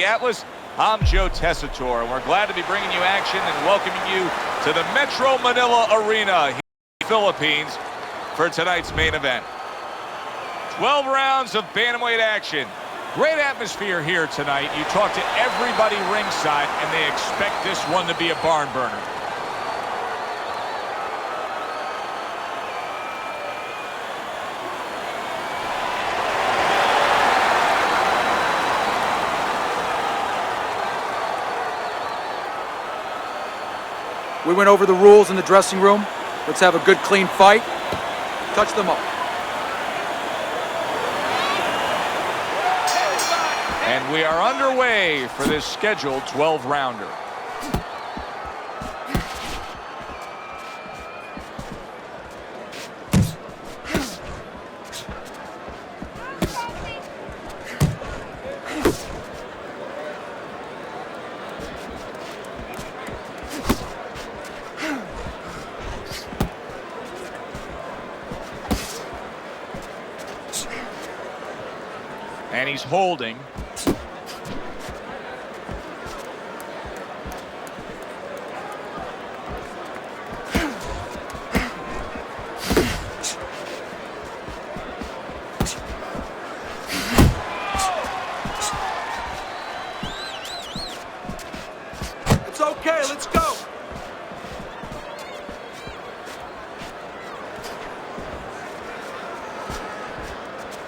the Atlas. I'm Joe Tessitore, and we're glad to be bringing you action and welcoming you to the Metro Manila Arena here in the Philippines for tonight's main event. 12 rounds of bantamweight action. Great atmosphere here tonight. You talk to everybody ringside, and they expect this one to be a barn burner. We went over the rules in the dressing room. Let's have a good, clean fight. Touch them up. And we are underway for this scheduled 12-rounder. And he's holding. It's okay, let's go.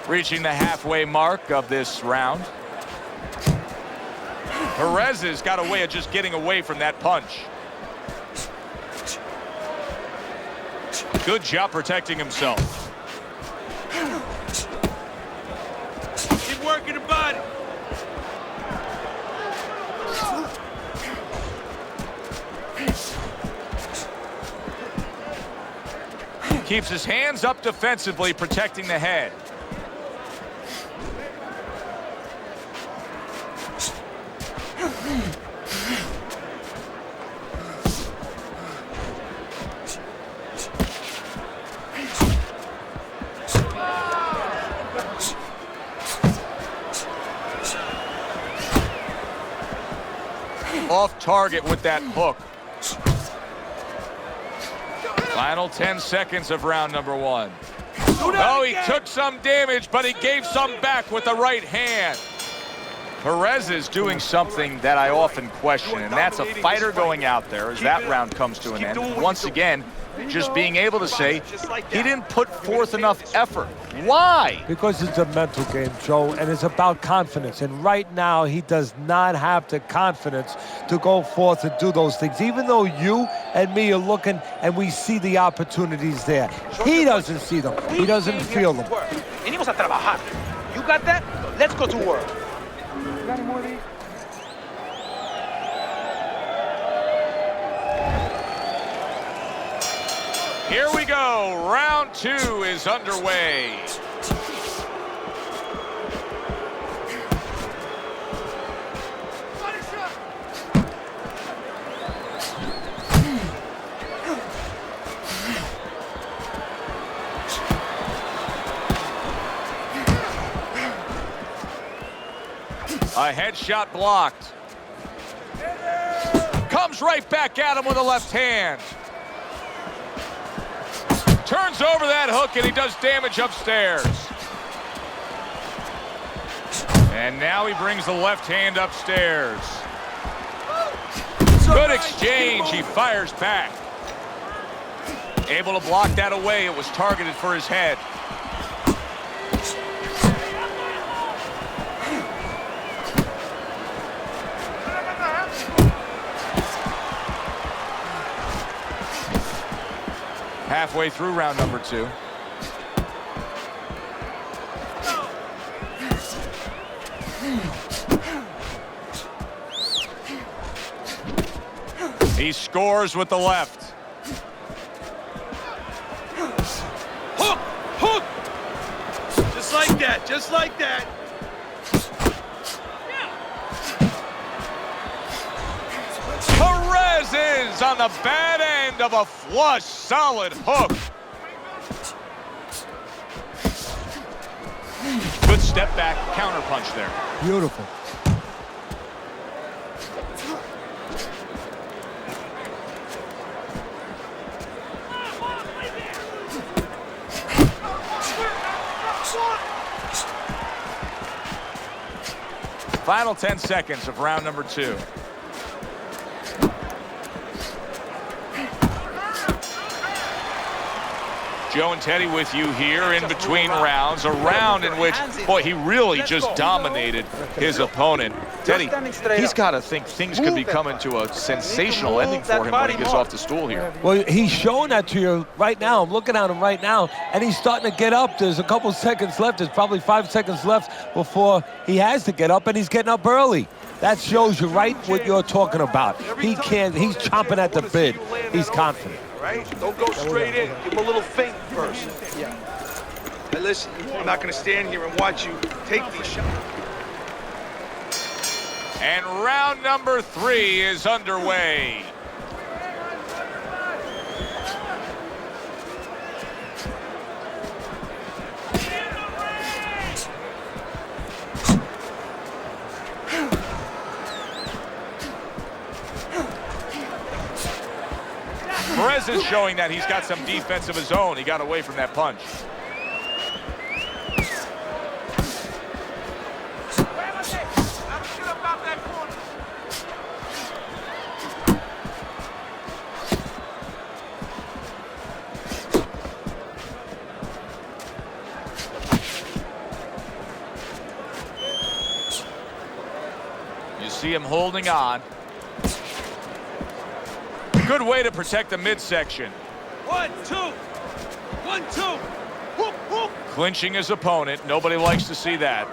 Reaching the halfway mark of this round. Perez has got a way of just getting away from that punch. Good job protecting himself. Keep working the body. Keeps his hands up defensively, protecting the head. Off target with that hook. Final 10 seconds of round number one. Oh, he took some damage, but he gave some back with the right hand. Perez is doing something that I often question, and that's a fighter going out there as that round comes to an end. Once again, just being able to say he didn't put forth enough effort. Why? Because it's a mental game, Joe, and it's about confidence. And right now, he does not have the confidence to go forth and do those things. Even though you and me are looking and we see the opportunities there, he doesn't see them. He doesn't feel them. Venimos a trabajar. You got that? Let's go to work. You got any more of these? Here we go. Round two is underway. A headshot blocked. Comes right back at him with a left hand. Turns over that hook, and he does damage upstairs. And now he brings the left hand upstairs. Good exchange. He fires back. Able to block that away. It was targeted for his head. Halfway through round number two. He scores with the left. Hook! Hook! Just like that, just like that. Perez is on the bad end of a flush, solid hook. Good step back, counter punch there. Beautiful. Final 10 seconds of round number 2. Joe and Teddy with you here in between rounds. A round in which, boy, he really just dominated his opponent. Teddy, he's got to think things could be coming to a sensational ending for him when he gets off the stool here. Well, he's showing that to you right now. I'm looking at him right now, and he's starting to get up. There's a couple seconds left. There's probably 5 seconds left before he has to get up, and he's getting up early. That shows you right what you're talking about. He's chomping at the bit. He's confident. Right? Don't go straight in. Give him a little feint first. Yeah. Hey, listen, I'm not going to stand here and watch you take these shots. And round number 3 is underway. Perez is showing that he's got some defense of his own. He got away from that punch. You see him holding on. Good way to protect the midsection. 1, 2. 1, 2. Whoop, whoop. Clinching his opponent. Nobody likes to see that.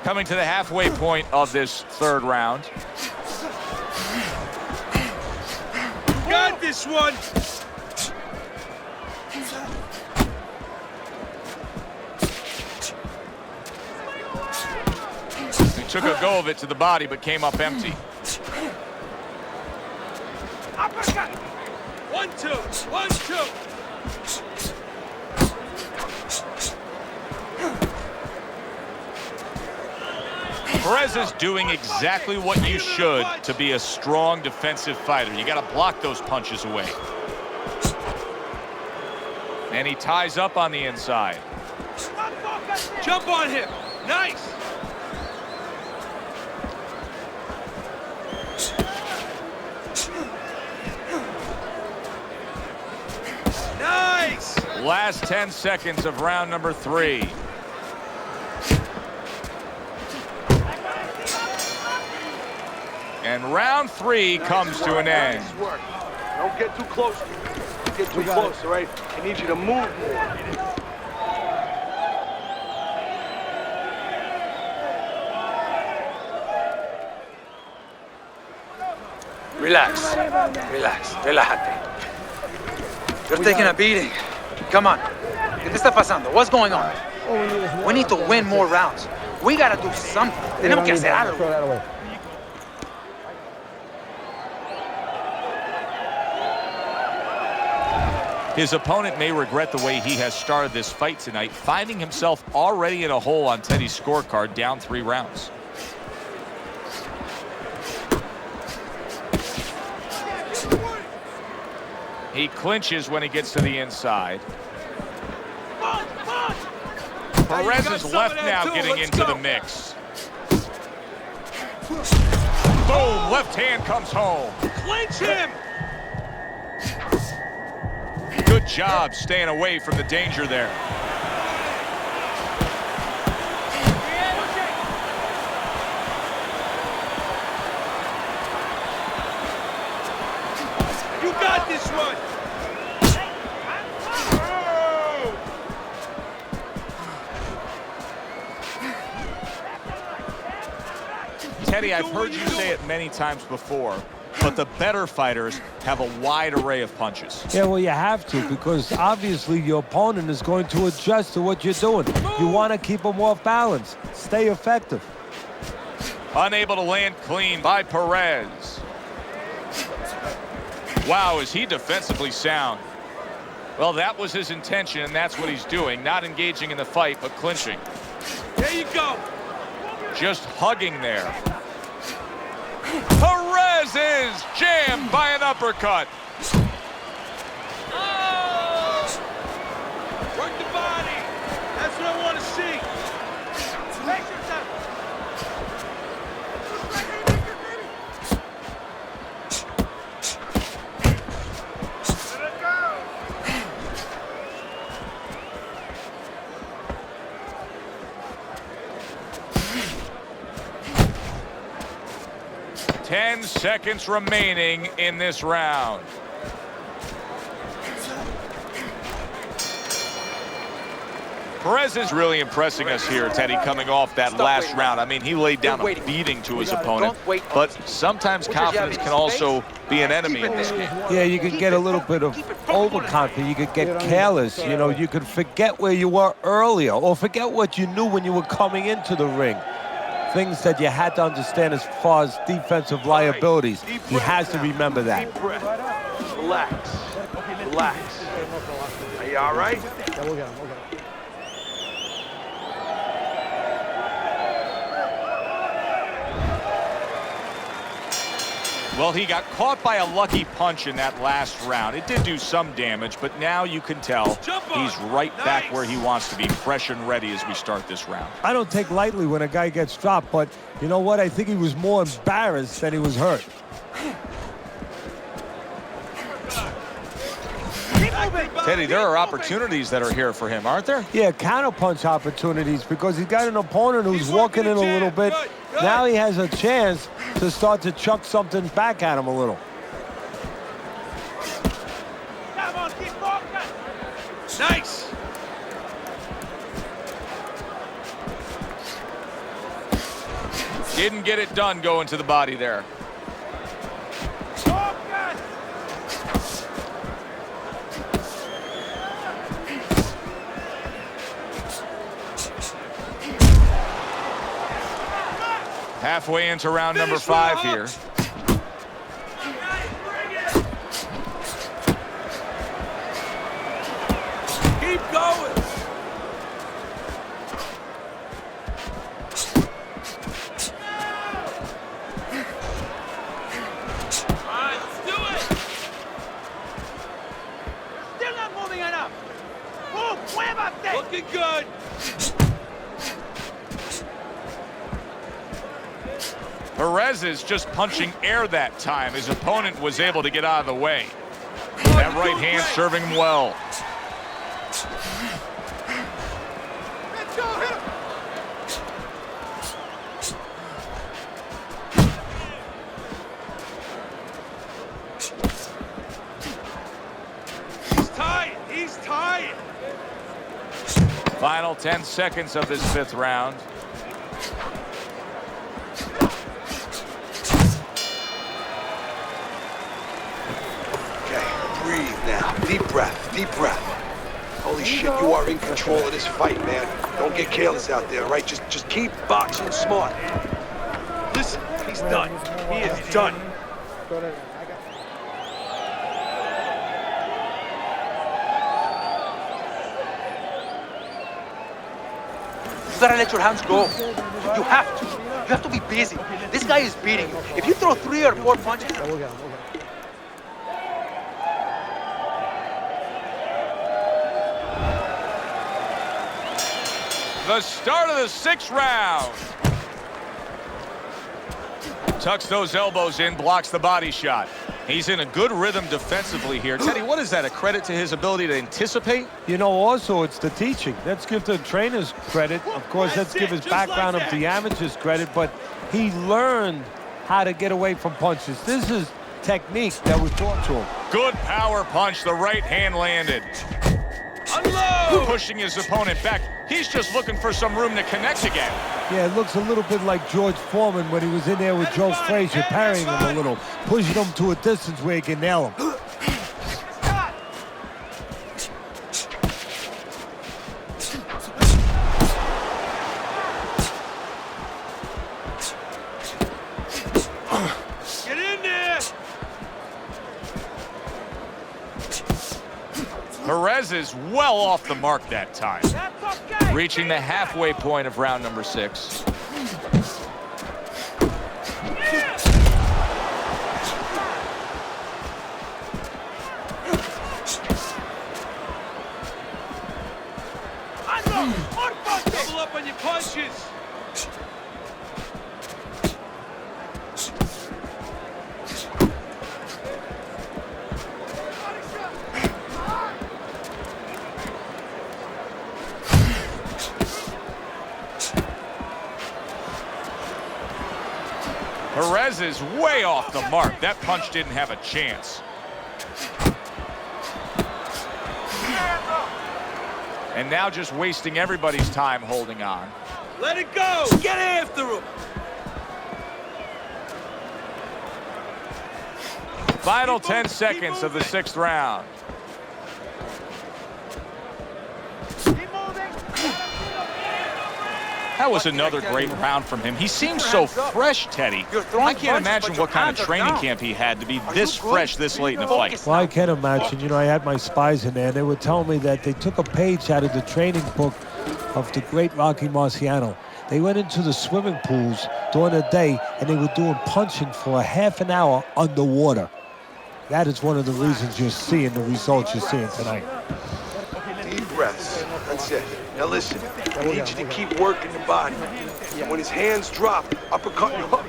Coming to the halfway point of this 3rd round. Got this one. He took a go of it to the body, but came up empty. 1, 2. 1, 2. Perez is doing exactly what you should to be a strong defensive fighter. You got to block those punches away. And he ties up on the inside. Jump on him. Nice. Nice. Last 10 seconds of round number 3. And round 3 comes to an end. Nice work. Don't get too close. Get too close, all right? I need you to move more. Relax. Relax. Relájate. You're taking a beating. Come on. ¿Qué te está pasando? What's going on? We need to win more rounds. We gotta do something. Tenemos que hacer algo. His opponent may regret the way he has started this fight tonight, finding himself already in a hole on Teddy's scorecard, down 3 rounds. He clinches when he gets to the inside. Perez is left now getting into the mix. Boom, left hand comes home. Clinch him. Good job staying away from the danger there. You got this one. Teddy, I've heard you say it many times before, but the better fighters have a wide array of punches. Yeah, well, you have to, because obviously your opponent is going to adjust to what you're doing. You want to keep them off balance. Stay effective. Unable to land clean by Perez. Wow, is he defensively sound? Well, that was his intention, and that's what he's doing. Not engaging in the fight, but clinching. There you go. Just hugging there. Perez is jammed by an uppercut. Oh! Work the body. That's what I want to see. 10 seconds remaining in this round. Perez is really impressing us here, Teddy, coming off that last round. I mean, he laid down a beating to his opponent, but sometimes confidence can also be an enemy in this game. Yeah, you could get a little bit of overconfident. You could get careless. You know, you could forget where you were earlier or forget what you knew when you were coming into the ring. Things that you had to understand as far as defensive liabilities. He has to remember that. Deep breath. Relax. Relax. Are you all right? Yeah, we'll get him. Well, he got caught by a lucky punch in that last round. It did do some damage, but now you can tell he's right back where he wants to be, fresh and ready as we start this round. I don't take lightly when a guy gets dropped, but you know what? I think he was more embarrassed than he was hurt. Teddy, there are opportunities that are here for him, aren't there? Yeah, counterpunch opportunities because he's got an opponent who's walking in a little bit. Now he has a chance to start to chuck something back at him a little. Come on, keep walking. Nice. Didn't get it done going to the body there. Halfway into round number 5 here. Keep going. All right, let's do it. Still not moving enough. Move, muévate. Looking good. Perez is just punching air that time. His opponent was able to get out of the way. That right hand serving him well. Let's go, hit him. He's tired. He's tired. Final 10 seconds of this 5th round. Deep breath, deep breath. Holy shit, you are in control of this fight, man. Don't get careless out there, right? Just keep boxing smart. Listen, he's done. He is done. You gotta let your hands go. You have to. You have to be busy. This guy is beating you. If you throw 3 or 4 punches, Yeah, we'll get him. The start of the 6th round. Tucks those elbows in, blocks the body shot. He's in a good rhythm defensively here. Teddy, what is that, a credit to his ability to anticipate? You know, also, it's the teaching. Let's give the trainers credit. Of course, let's give his background of the amateurs credit, but he learned how to get away from punches. This is technique that was taught to him. Good power punch, the right hand landed. Unload! Pushing his opponent back. He's just looking for some room to connect again. Yeah, it looks a little bit like George Foreman when he was in there with Joe Frazier, parrying him a little, pushing him to a distance where he can nail him. Get in there! Perez is well off the mark that time. that's okay. Reaching the halfway point of round number 6. Double up on your punches! Perez is way off the mark. That punch didn't have a chance. And now just wasting everybody's time holding on. Let it go! Get after him! Final 10 seconds of the 6th round. That was another great round from him. He seems so fresh, Teddy. I can't imagine what kind of training camp he had to be this fresh this late in the fight. Well, I can imagine. You know, I had my spies in there. They were telling me that they took a page out of the training book of the great Rocky Marciano. They went into the swimming pools during the day, and they were doing punching for a half an hour underwater. That is one of the reasons you're seeing the results you're seeing tonight. Deep breaths. That's it. Now listen, I need you to keep working the body. And when his hands drop, uppercut your hook.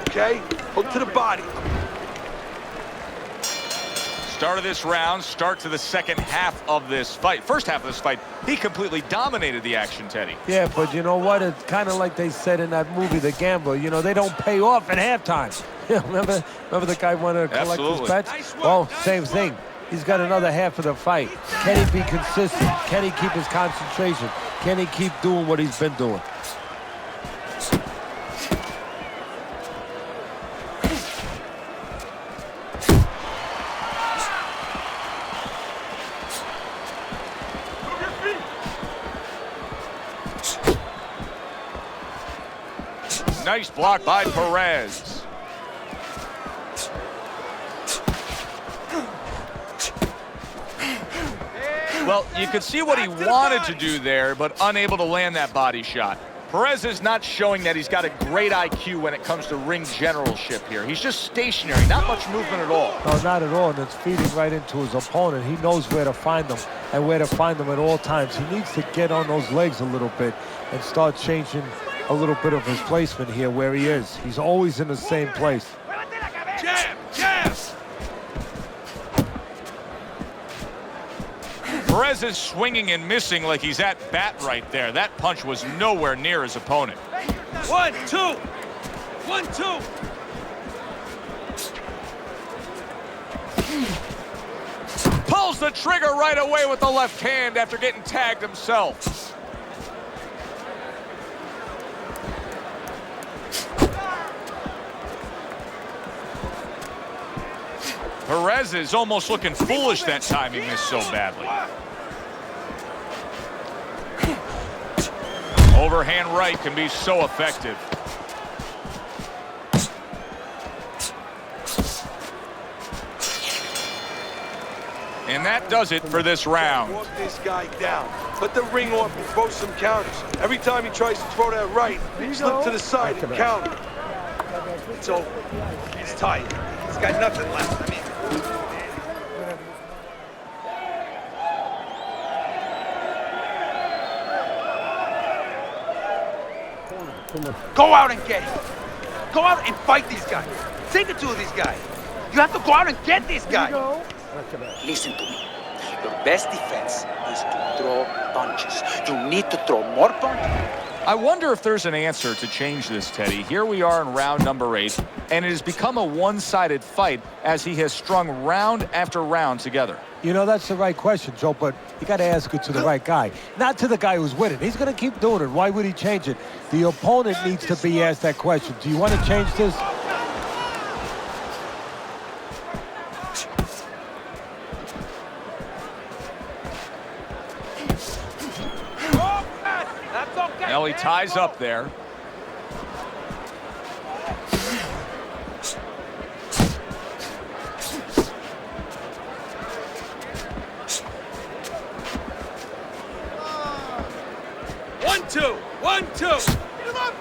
Okay? Hook to the body. Start of this round, start to the second half of this fight. First half of this fight, he completely dominated the action, Teddy. Yeah, but you know what? It's kind of like they said in that movie, The Gambler. You know, they don't pay off at halftime. remember the guy wanted to collect his bets? Well, same thing. He's got another half of the fight. Can he be consistent? Can he keep his concentration? Can he keep doing what he's been doing? Nice block by Perez. Well, you could see what he wanted to do there, but unable to land that body shot. Perez is not showing that he's got a great IQ when it comes to ring generalship here. He's just stationary, not much movement at all. No, not at all, and it's feeding right into his opponent. He knows where to find them and where to find them at all times. He needs to get on those legs a little bit and start changing a little bit of his placement here where he is. He's always in the same place. Jab! Jab! Perez is swinging and missing like he's at bat right there. That punch was nowhere near his opponent. 1, 2! 1, 2! Pulls the trigger right away with the left hand after getting tagged himself. Perez is almost looking foolish that time he missed so badly. Overhand right can be so effective. And that does it for this round. Walk this guy down. Let the ring off and throw some counters. Every time he tries to throw that right, slip to the side and counter. It's over. He's tight. He's got nothing left. I mean, go out and get him. Go out and fight these guys. Take it to these guys. You have to go out and get these guys. Listen to me. Your best defense is to throw punches. You need to throw more punches. I wonder if there's an answer to change this, Teddy. Here we are in round number 8, and it has become a one-sided fight as he has strung round after round together. You know, that's the right question, Joe, but you got to ask it to the right guy, not to the guy who's winning. He's going to keep doing it. Why would he change it? The opponent needs to be asked that question. Do you want to change this? Well, he ties up there. One, two. 1, 2. Get him up.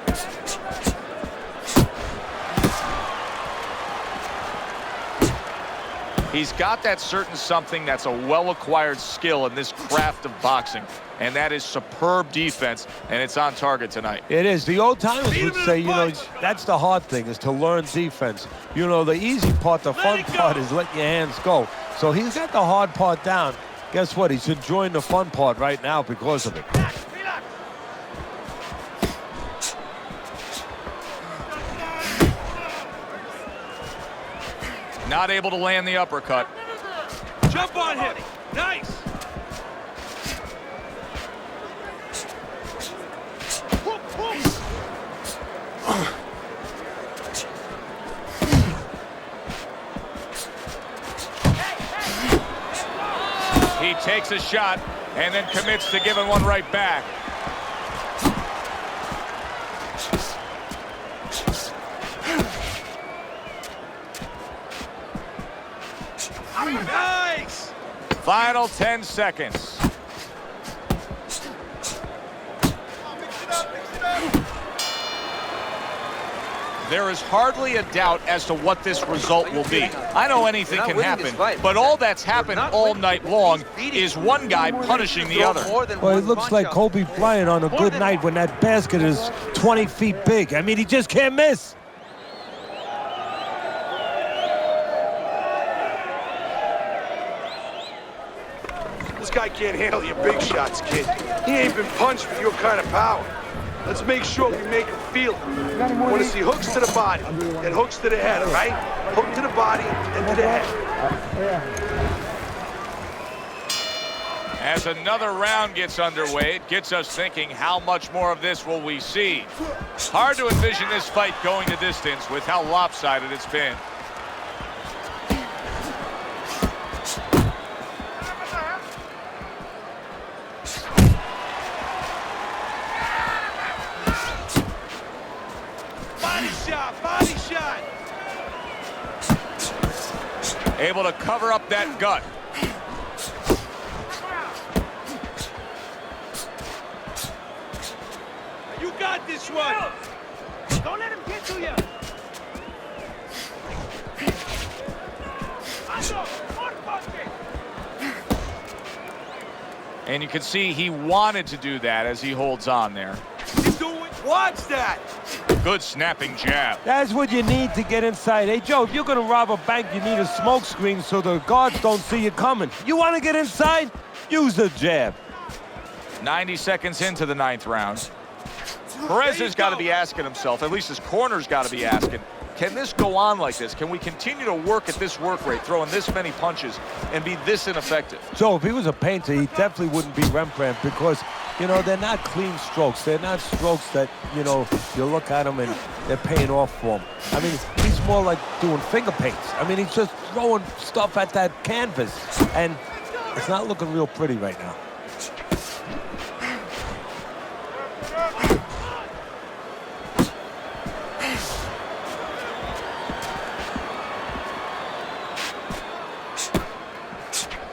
He's got that certain something that's a well-acquired skill in this craft of boxing, and that is superb defense, and it's on target tonight. It is. The old timers would say, you know, that's the hard thing, is to learn defense. You know, the easy part, the fun part is letting your hands go. So he's got the hard part down. Guess what? He's enjoying the fun part right now because of it. Not able to land the uppercut. Jump on him. Nice. He takes a shot and then commits to giving one right back. Nice. Final 10 seconds. There is hardly a doubt as to what this result will be. I know anything can happen, but all that's happened all night long is one guy punishing the other. Well, it looks like Kobe Bryant on a good night when that basket is 20 feet big. I mean, he just can't miss. This guy can't handle your big shots, kid. He ain't been punched with your kind of power. Let's make sure we make him feel it. Want to see hooks to the body and hooks to the head, all right? Hook to the body and to the head. As another round gets underway, it gets us thinking, how much more of this will we see? Hard to envision this fight going the distance with how lopsided it's been. Body shot. Able to cover up that gut. You got this one. Don't let him get to you. And you can see he wanted to do that as he holds on there. Watch that. Good snapping jab. That's what you need to get inside. Hey, Joe, if you're going to rob a bank, you need a smoke screen so the guards don't see you coming. You want to get inside? Use the jab. 90 seconds into the 9th round. Perez has got to be asking himself, at least his corner's got to be asking, can this go on like this? Can we continue to work at this work rate, throwing this many punches, and be this ineffective? Joe, if he was a painter, he definitely wouldn't be Rembrandt because, you know, they're not clean strokes. They're not strokes that, you know, you look at them and they're paying off for him. I mean, he's more like doing finger paints. I mean, he's just throwing stuff at that canvas, and it's not looking real pretty right now.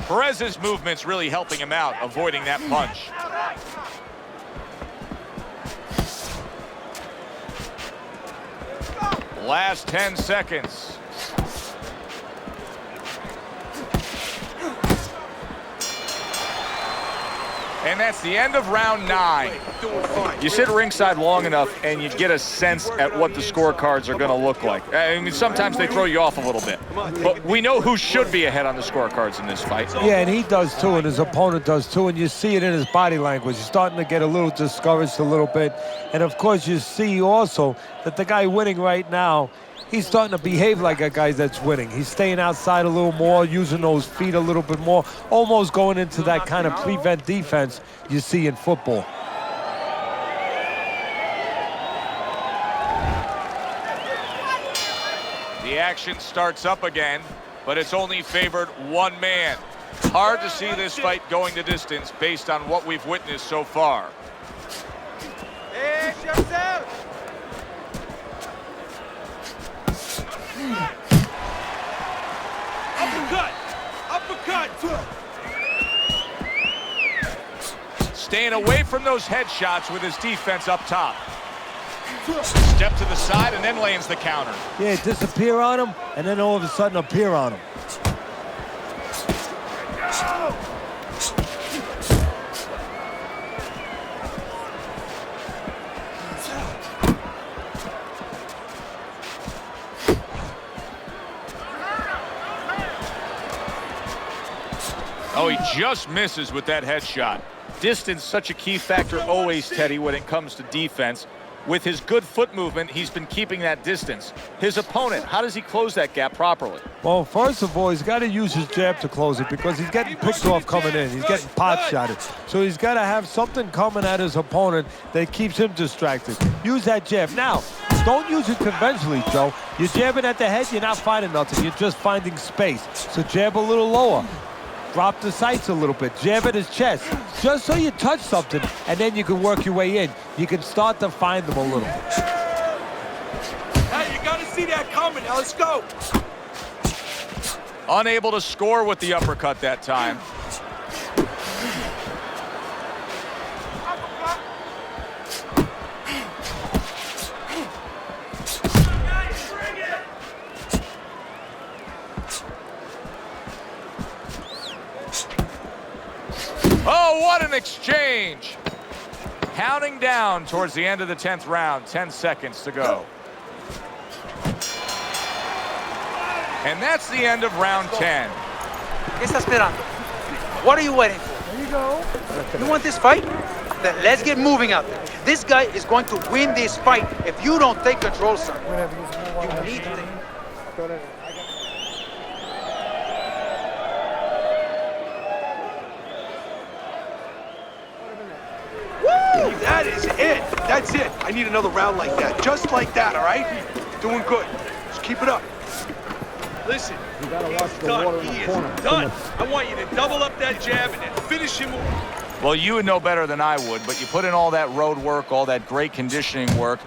Perez's movement's really helping him out, avoiding that punch. Last 10 seconds. And that's the end of round 9. You sit ringside long enough and you get a sense at what the scorecards are going to look like. I mean, sometimes they throw you off a little bit. But we know who should be ahead on the scorecards in this fight. Yeah, and he does too, and his opponent does too, and you see it in his body language. He's starting to get a little discouraged a little bit. And of course, you see also that the guy winning right now, he's starting to behave like a guy that's winning. He's staying outside a little more, using those feet a little bit more, almost going into that kind of prevent defense you see in football. The action starts up again, but it's only favored one man. Hard to see this fight going the distance based on what we've witnessed so far. Hey, yourself. Uppercut! Staying away from those headshots with his defense up top. Step to the side and then lands the counter. Yeah, disappear on him, and then all of a sudden appear on him. Oh, he just misses with that headshot. Distance, such a key factor always, Teddy, when it comes to defense. With his good foot movement, he's been keeping that distance. His opponent, how does he close that gap properly? Well, first of all, he's got to use his jab to close it because he's getting picked off coming in. He's getting pot shotted. So he's got to have something coming at his opponent that keeps him distracted. Use that jab. Now, don't use it conventionally, Joe. You're jabbing at the head, you're not finding nothing. You're just finding space. So jab a little lower. Drop the sights a little bit. Jab at his chest. Just so you touch something, and then you can work your way in. You can start to find them a little. Hey, you gotta see that coming. Now let's go. Unable to score with the uppercut that time. Oh, what an exchange. Counting down towards the end of the 10th round. 10 seconds to go. And that's the end of round 10. ¿Qué está esperando? What are you waiting for? There you go. You want this fight? Then let's get moving out there. This guy is going to win this fight if you don't take control, son. You need to. That is it. That's it. I need another round like that. Just like that, all right? Doing good. Just keep it up. Listen, he's done. He is done. I want you to double up that jab and then finish him off. Well, you would know better than I would, but you put in all that road work, all that great conditioning work,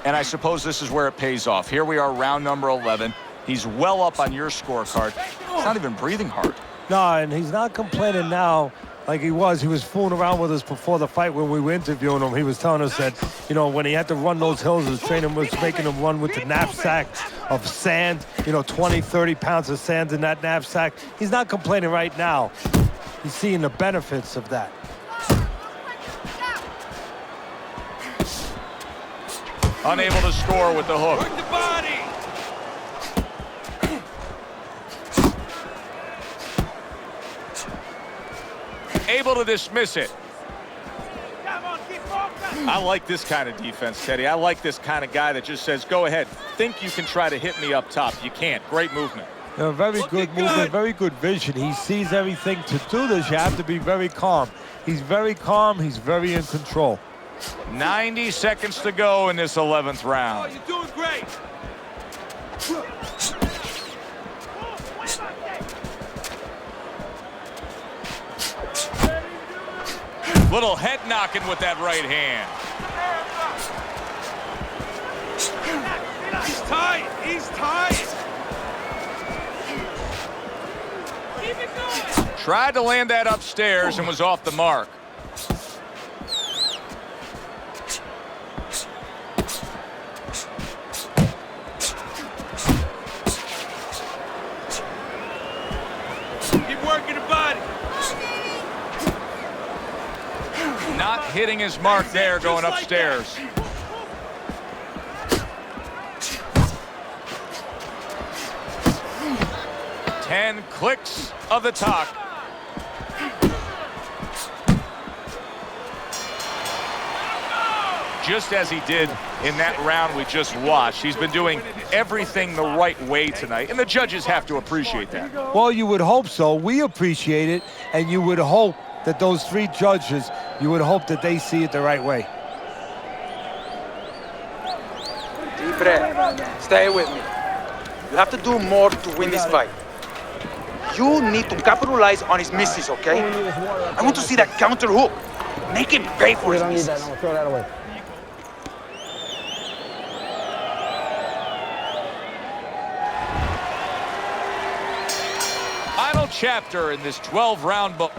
and I suppose this is where it pays off. Here we are, round number 11. He's well up on your scorecard. He's not even breathing hard. No, and he's not complaining now like he was. He was fooling around with us before the fight when we were interviewing him. He was telling us that, you know, when he had to run those hills, his trainer was making him run with the knapsack of sand, 20, 30 pounds of sand in that knapsack. He's not complaining right now. He's seeing the benefits of that. Unable to score with the hook. Work the body. Able to dismiss it. I like this kind of defense, Teddy. I like this kind of guy that just says, go ahead. Think you can try to hit me up top. You can't. Great movement. Very good movement, very good vision. He sees everything. To do this, you have to be very calm. He's very calm. He's very in control. 90 seconds to go in this 11th round. Oh, you're doing great. Little head knocking with that right hand. He's tired. He's tired. Keep it going. Tried to land that upstairs and was off the mark. Keep working the body. Not hitting his mark there, going upstairs. Like 10 clicks of the talk. Just as he did in that round we just watched. He's been doing everything the right way tonight, and the judges have to appreciate that. Well, you would hope so. We appreciate it, and you would hope that those three judges, you would hope that they see it the right way. Deep breath. Stay with me. You have to do more to win this fight. You need to capitalize on his misses, okay? I want to see that counter hook. Make him pay for his misses. Throw that away. Final chapter in this 12-round book.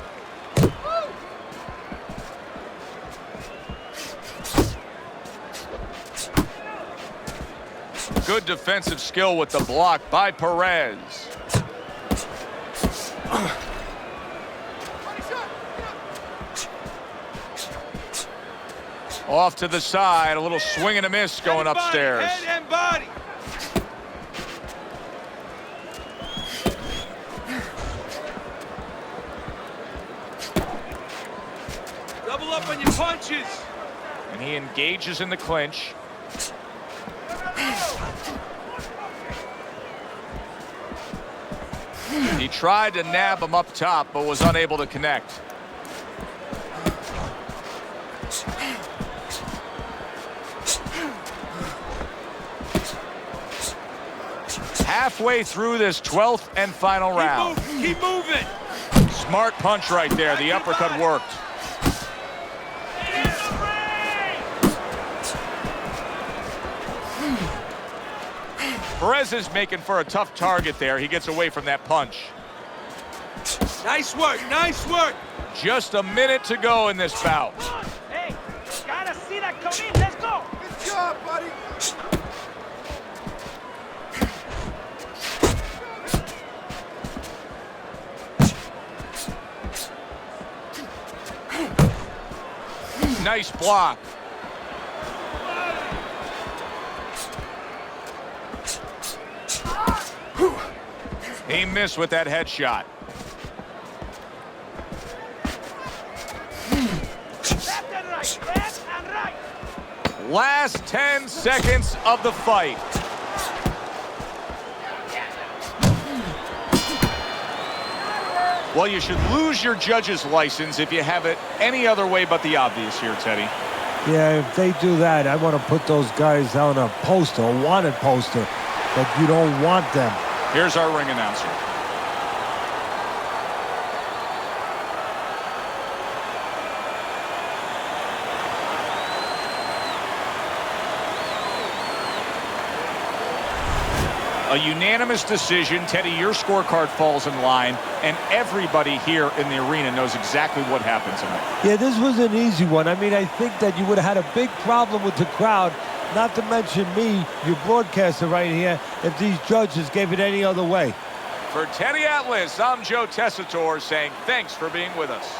Good defensive skill with the block by Perez. Off to the side, a little swing and a miss going upstairs. Head and body. Double up on your punches. And he engages in the clinch. He tried to nab him up top, but was unable to connect. Halfway through this 12th and final round. Keep moving. Smart punch right there. The uppercut worked. Perez is making for a tough target there. He gets away from that punch. Nice work, nice work. Just a minute to go in this bout. Hey, gotta see that come in. Let's go. Good job, buddy. Nice block. He missed with that headshot. Left and right, left and right. Last 10 seconds of the fight. Well, you should lose your judge's license if you have it any other way but the obvious here, Teddy. Yeah, if they do that, I want to put those guys on a poster, a wanted poster, that you don't want them. Here's our ring announcer. A unanimous decision. Teddy, your scorecard falls in line, and everybody here in the arena knows exactly what happened tonight. Yeah, this was an easy one. I mean, I think that you would have had a big problem with the crowd, not to mention me, your broadcaster right here, if these judges gave it any other way. For Teddy Atlas, I'm Joe Tessitore saying thanks for being with us.